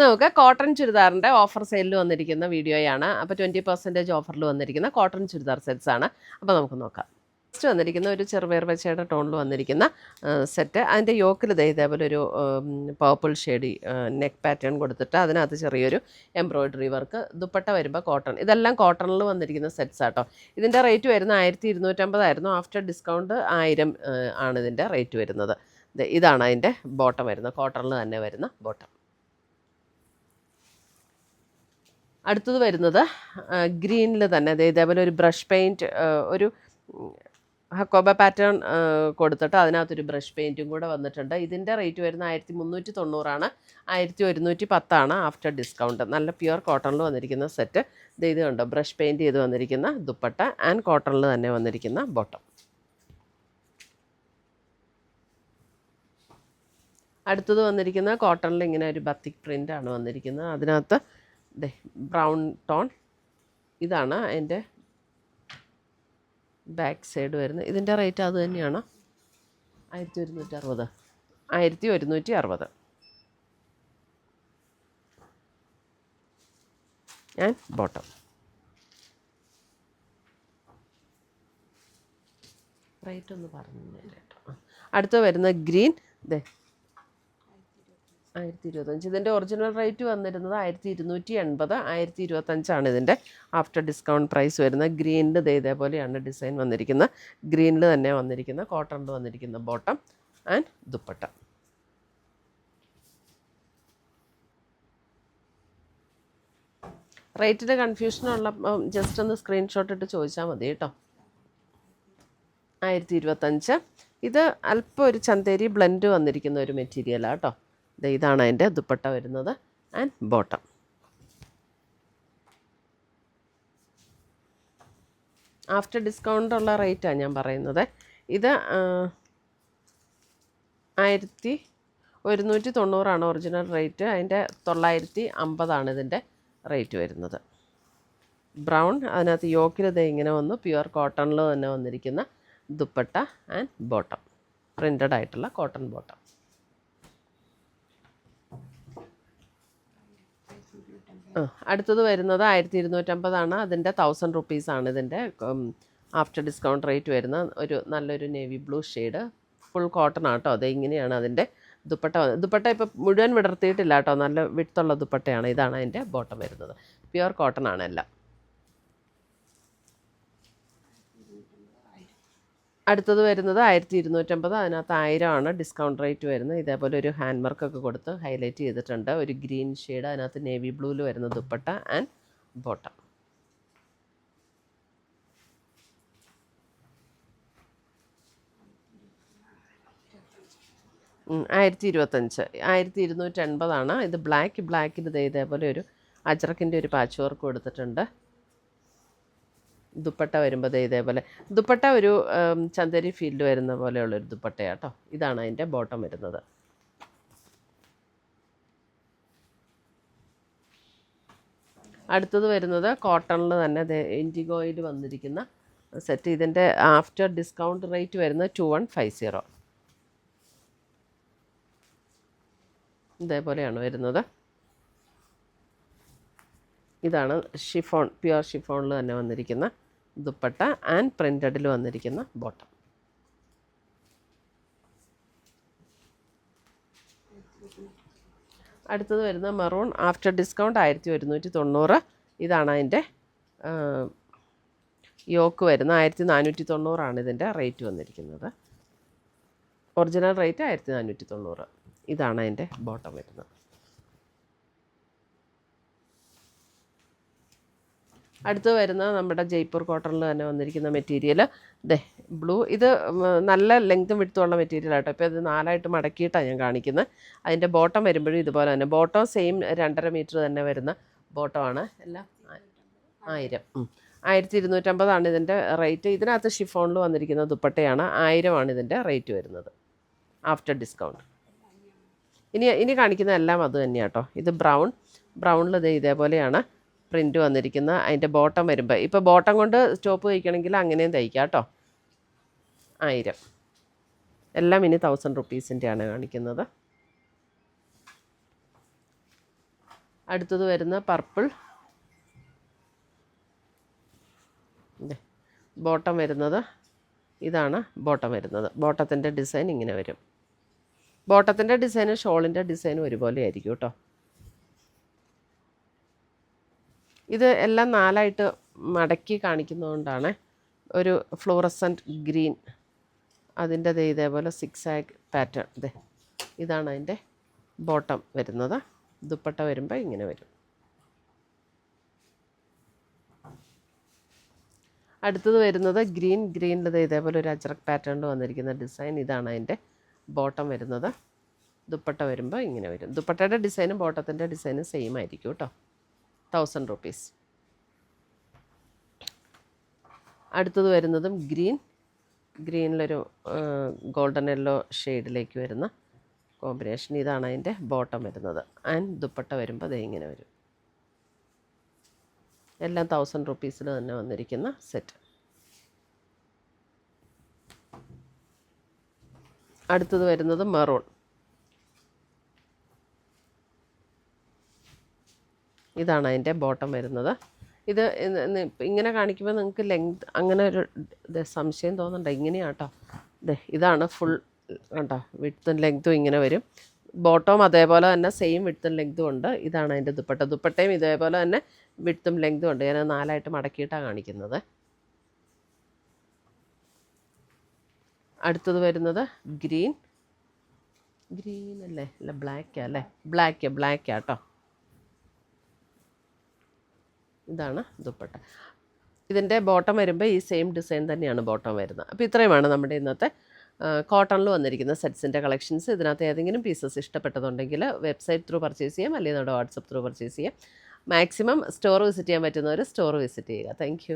നമുക്ക് കോട്ടൺ ചുരിദാറിൻ്റെ ഓഫർ സെയിലിൽ വന്നിരിക്കുന്ന വീഡിയോയാണ്. അപ്പോൾ 20% ഓഫറിൽ വന്നിരിക്കുന്ന കോട്ടൺ ചുരിദാർ സെറ്റ്സ് ആണ്. അപ്പോൾ നമുക്ക് നോക്കാം. ഫസ്റ്റ് വന്നിരിക്കുന്ന ഒരു ചെറുപയർ പച്ചയുടെ ടോണിൽ വന്നിരിക്കുന്ന സെറ്റ്. അതിൻ്റെ യോക്കിൽ ഇതേപോലെ ഒരു പർപ്പിൾ ഷെയ്ഡ് നെക്ക് പാറ്റേൺ കൊടുത്തിട്ട് അതിനകത്ത് ചെറിയൊരു എംബ്രോയിഡറി വർക്ക്. ദുപ്പട്ട വരുമ്പോൾ കോട്ടൺ. ഇതെല്ലാം കോട്ടണിൽ വന്നിരിക്കുന്ന സെറ്റ്സ് ആട്ടോ. ഇതിൻ്റെ റേറ്റ് വരുന്നത് 1250 ആയിരുന്നു. ആഫ്റ്റർ ഡിസ്കൗണ്ട് 1000 ആണ് ഇതിൻ്റെ റേറ്റ് വരുന്നത്. ഇതാണ് അതിൻ്റെ ബോട്ടം വരുന്നത്, കോട്ടണിൽ തന്നെ വരുന്ന ബോട്ടം. അടുത്തത് വരുന്നത് ഗ്രീനിൽ തന്നെ ഇതേപോലെ ഒരു ബ്രഷ് പെയിൻറ്റ്, ഒരു ഹക്കോബ പാറ്റേൺ കൊടുത്തിട്ട് അതിനകത്തൊരു ബ്രഷ് പെയിൻറ്റും കൂടെ വന്നിട്ടുണ്ട്. ഇതിൻ്റെ റേറ്റ് വരുന്നത് 1390 1110 ആഫ്റ്റർ ഡിസ്കൗണ്ട്. നല്ല പ്യുവർ കോട്ടണിൽ വന്നിരിക്കുന്ന സെറ്റ്. ഇത് കണ്ടോ, ബ്രഷ് പെയിൻറ്റ് ചെയ്ത് വന്നിരിക്കുന്ന ദുപ്പട്ട ആൻഡ് കോട്ടണിൽ തന്നെ വന്നിരിക്കുന്ന ബോട്ടം. അടുത്തത് വന്നിരിക്കുന്ന കോട്ടണിൽ ഇങ്ങനെ ഒരു ബത്തിക് പ്രിൻ്റാണ് വന്നിരിക്കുന്നത്. അതിനകത്ത് ബ്രൗൺ ടോൺ. ഇതാണ് അതിൻ്റെ ബാക്ക് സൈഡ് വരുന്നത്. ഇതിൻ്റെ റേറ്റ് അത് തന്നെയാണ്, 1160 1160 ആൻഡ് ബോട്ടം. റേറ്റ് ഒന്ന് പറഞ്ഞു കേട്ടോ. അടുത്ത വരുന്ന ഗ്രീൻ 1025. ഇതിൻ്റെ ഒറിജിനൽ റേറ്റ് വന്നിരുന്നത് 1280 1025 ഇതിൻ്റെ ആഫ്റ്റർ ഡിസ്കൗണ്ട് പ്രൈസ് വരുന്നത്. ഗ്രീനിൽ ഇതേപോലെയാണ് ഡിസൈൻ വന്നിരിക്കുന്നത്. ഗ്രീനിൽ തന്നെ വന്നിരിക്കുന്ന കോട്ടണിൽ വന്നിരിക്കുന്ന ബോട്ടം ആൻഡ് ദുപ്പട്ട. റേറ്റിൻ്റെ കൺഫ്യൂഷനുള്ള ജസ്റ്റ് ഒന്ന് സ്ക്രീൻഷോട്ട് ഇട്ട് ചോദിച്ചാൽ മതി കേട്ടോ. 1025. ഇത് അല്പം ഒരു ചന്തേരി ബ്ലെൻഡ് വന്നിരിക്കുന്ന ഒരു മെറ്റീരിയലാണ് കേട്ടോ. ഇതാണ് അതിൻ്റെ ദുപ്പട്ട വരുന്നത് ആൻഡ് ബോട്ടം. ആഫ്റ്റർ ഡിസ്കൗണ്ട് ഉള്ള റേറ്റാണ് ഞാൻ പറയുന്നത്. ഇത് 1190 ഒറിജിനൽ റേറ്റ്. അതിൻ്റെ 950 ഇതിൻ്റെ റേറ്റ് വരുന്നത്. ബ്രൗൺ, അതിനകത്ത് യോക്കിൽ ഇങ്ങനെ വന്നു പ്യുവർ കോട്ടണിൽ തന്നെ വന്നിരിക്കുന്ന ദുപ്പട്ട ആൻഡ് ബോട്ടം, പ്രിൻ്റഡ് ആയിട്ടുള്ള കോട്ടൺ ബോട്ടം. അടുത്തത് വരുന്നത് 1250 അതിൻ്റെ 1000 റുപ്പീസാണ് ഇതിൻ്റെ ആഫ്റ്റർ ഡിസ്കൗണ്ട് റേറ്റ് വരുന്ന ഒരു നല്ലൊരു navy blue shade. Full cotton ആട്ടോ. അത് ഇങ്ങനെയാണ് അതിൻ്റെ ദുപ്പട്ട. ദുപ്പട്ട ഇപ്പോൾ മുഴുവൻ വിടർത്തിയിട്ടില്ല കേട്ടോ, നല്ല വിട്ടുള്ള ദുപ്പട്ടയാണ്. ഇതാണ് അതിൻ്റെ ബോട്ടം വരുന്നത്. പ്യുവർ കോട്ടൺ ആണ് എല്ലാം. അടുത്തത് വരുന്നത് 1250. അതിനകത്ത് 1000 ഡിസ്കൗണ്ട് റേറ്റ് വരുന്നത്. ഇതേപോലെ ഒരു ഹാൻഡ് വർക്കൊക്കെ കൊടുത്ത് ഹൈലൈറ്റ് ചെയ്തിട്ടുണ്ട്. ഒരു ഗ്രീൻ ഷെയ്ഡ്, അതിനകത്ത് നേവി ബ്ലൂവിൽ വരുന്ന ദുപ്പട്ട ആൻഡ് ബോട്ടം. ആയിരത്തി 1280 ഇത് ബ്ലാക്കിൽ ഇതേപോലെ ഒരു അജ്രക്കിൻ്റെ ഒരു പാച്ച് വർക്ക് കൊടുത്തിട്ടുണ്ട്. ദുപ്പട്ട വരുമ്പോൾ ഇതേപോലെ ദുപ്പട്ട ഒരു ചന്ദേരി ഫീൽഡ് വരുന്ന പോലെയുള്ളൊരു ദുപ്പട്ടയാട്ടോ. ഇതാണ് അതിൻ്റെ ബോട്ടം വരുന്നത്. അടുത്തത് വരുന്നത് കോട്ടണിൽ തന്നെ ഇൻഡിഗോയിൽ വന്നിരിക്കുന്ന സെറ്റ്. ഇതിൻ്റെ ആഫ്റ്റർ ഡിസ്കൗണ്ട് റേറ്റ് വരുന്നത് 2150. ഇതേപോലെയാണ് വരുന്നത്. ഇതാണ് ഷിഫോൺ, പ്യുവർ ഷിഫോണിൽ തന്നെ വന്നിരിക്കുന്ന ദുപ്പട്ട ആൻഡ് പ്രിൻ്റഡിൽ വന്നിരിക്കുന്ന ബോട്ടം. അടുത്തത് വരുന്ന മെറൂൺ, ആഫ്റ്റർ ഡിസ്കൗണ്ട് 1190. ഇതാണ് അതിൻ്റെ യോക്ക് വരുന്നത്. 1490 ഇതിൻ്റെ റേറ്റ് വന്നിരിക്കുന്നത്. Original rate 1490. ഇതാണ് അതിൻ്റെ ബോട്ടം വരുന്നത്. അടുത്ത് വരുന്ന നമ്മുടെ ജയ്പൂർ കോട്ടണിൽ തന്നെ വന്നിരിക്കുന്ന മെറ്റീരിയൽ ബ്ലൂ. ഇത് നല്ല ലെങ്ത്തും വിടുത്തുള്ള മെറ്റീരിയൽ ആട്ടോ. ഇപ്പോൾ ഇത് 4 മടക്കിയിട്ടാണ് ഞാൻ കാണിക്കുന്നത്. അതിൻ്റെ ബോട്ടം വരുമ്പോഴും ഇതുപോലെ തന്നെ ബോട്ടം സെയിം 2.5 മീറ്റർ തന്നെ വരുന്ന ബോട്ടമാണ്. എല്ലാം 1250 ഇതിൻ്റെ റേറ്റ്. ഇതിനകത്ത് ഷിഫോണിൽ വന്നിരിക്കുന്ന ദുപ്പട്ടയാണ്. 1000 ഇതിൻ്റെ റേറ്റ് വരുന്നത് ആഫ്റ്റർ ഡിസ്കൗണ്ട്. ഇനി കാണിക്കുന്ന എല്ലാം അത് തന്നെയാണ് കേട്ടോ. ഇത് ബ്രൗണിൽ ഇതേപോലെയാണ് പ്രിൻ്റ് വന്നിരിക്കുന്ന. അതിൻ്റെ ബോട്ടം വരുമ്പോൾ ഇപ്പോൾ ബോട്ടം കൊണ്ട് സ്റ്റോപ്പ് തയ്ക്കണമെങ്കിൽ അങ്ങനെയും തയ്ക്കാം കേട്ടോ. 1000 എല്ലാം ഇനി 1000 റുപ്പീസിൻ്റെയാണ് കാണിക്കുന്നത്. അടുത്തത് വരുന്ന പർപ്പിൾ, ബോട്ടം വരുന്നത് ഇതാണ്. ബോട്ടം വരുന്നത്, ബോട്ടത്തിൻ്റെ ഡിസൈൻ ഇങ്ങനെ വരും. ബോട്ടത്തിൻ്റെ ഡിസൈനും ഷോളിൻ്റെ ഡിസൈനും ഒരുപോലെ ആയിരിക്കും കേട്ടോ. ഇത് എല്ലാം 4ആയിട്ട് മടക്കി കാണിക്കുന്നതുകൊണ്ടാണ്. ഒരു ഫ്ലോറസൻറ്റ് ഗ്രീൻ, അതിൻ്റെ ഇതേപോലെ 6 ആഗ് പാറ്റേൺ. ഇതാണ് അതിൻ്റെ ബോട്ടം വരുന്നത്. ദുപ്പട്ട വരുമ്പോൾ ഇങ്ങനെ വരും. അടുത്തത് വരുന്നത് ഗ്രീനിൽ ഇതേപോലെ ഒരു അജ്രക് പാറ്റേണിൽ വന്നിരിക്കുന്ന ഡിസൈൻ. ഇതാണ് അതിൻ്റെ ബോട്ടം വരുന്നത്. ദുപ്പട്ട വരുമ്പോൾ ഇങ്ങനെ വരും. ദുപ്പട്ടയുടെ ഡിസൈനും ബോട്ടത്തിൻ്റെ ഡിസൈനും സെയിം ആയിരിക്കും കേട്ടോ. 1000 rupees. അടുത്തത് വരുന്നതും ഗ്രീനിലൊരു ഗോൾഡൻ യെല്ലോ ഷെയ്ഡിലേക്ക് വരുന്ന കോമ്പിനേഷൻ. ഇതാണ് അതിൻ്റെ ബോട്ടം വരുന്നത്. ആൻഡ് ദുപ്പട്ട വരുമ്പോൾ അത് ഇങ്ങനെ വരും. എല്ലാം 1000 rupees തന്നെ വന്നിരിക്കുന്ന സെറ്റ്. അടുത്തത് വരുന്നത് മെറൂൺ. ഇതാണ് അതിൻ്റെ ബോട്ടം വരുന്നത്. ഇത് ഇങ്ങനെ കാണിക്കുമ്പോൾ നിങ്ങൾക്ക് ലെങ്ത് അങ്ങനെ ഒരു സംശയം തോന്നണ്ട. ഇങ്ങനെയാട്ടോ. ഇതാണ് ഫുൾ കേട്ടോ. വിഡ്ത്തും ലെങ്ത്തും ഇങ്ങനെ വരും. ബോട്ടവും അതേപോലെ തന്നെ സെയിം വിഡ്ത്തും ലെങ്ത്തും ഉണ്ട്. ഇതാണ് അതിൻ്റെ ദുപ്പട്ട. ദുപ്പട്ടയും ഇതേപോലെ തന്നെ വിഡ്ത്തും ലെങ്ത്തും ഉണ്ട്. ഞാൻ 4ആയിട്ട് മടക്കിയിട്ടാണ് കാണിക്കുന്നത്. അടുത്തത് വരുന്നത് ഗ്രീൻ അല്ലേ, അല്ല ബ്ലാക്കാ അല്ലേ, ബ്ലാക്കാട്ടോ. ഇതാണ് ദുപ്പട്ട. ഇതിൻ്റെ ബോട്ടം വരുമ്പോൾ ഈ സെയിം ഡിസൈൻ തന്നെയാണ് ബോട്ടം വരുന്നത്. അപ്പോൾ ഇത്രയുമാണ് നമ്മുടെ ഇന്നത്തെ കോട്ടണിൽ വന്നിരിക്കുന്ന സെറ്റ്സിൻ്റെ കളക്ഷൻസ്. ഇതിനകത്ത് ഏതെങ്കിലും പീസസ് ഇഷ്ടപ്പെട്ടതുണ്ടെങ്കിൽ വെബ്സൈറ്റ് ത്രൂ പർച്ചേസ് ചെയ്യാം, അല്ലെങ്കിൽ നമ്മുടെ വാട്സപ്പ് ത്രൂ പർച്ചേസ് ചെയ്യാം. മാക്സിമം സ്റ്റോർ വിസിറ്റ് ചെയ്യാൻ പറ്റുന്നവർ സ്റ്റോർ വിസിറ്റ് ചെയ്യുക. താങ്ക്